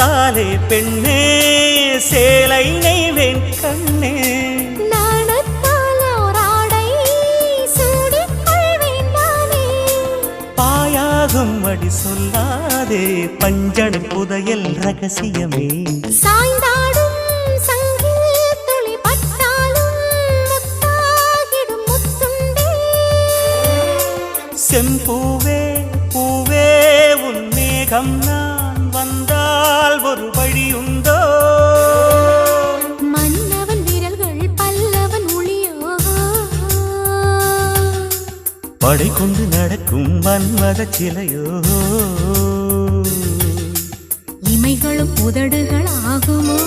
நாணத்தாலே பெண்ணே சேலை நெய்வேன் கண்ணே அடி சொல்லாதே பஞ்சணம் புதையல் ரகசியமே சாய்ந்தாடும் சங்கில் துளி பட்டாலும் முத்தாகிடும் முத்துண்டே செம்பூவே பூவே உன் மேகம் நான் வந்தால் ஒரு வழியுண்டோ மன்னவன் விரல்கள் பல்லவன் ஒளியோ படை கொண்டு நடக்கும் மன்மத சிலையோ இமைகளும் உதடுகள் ஆகுமோ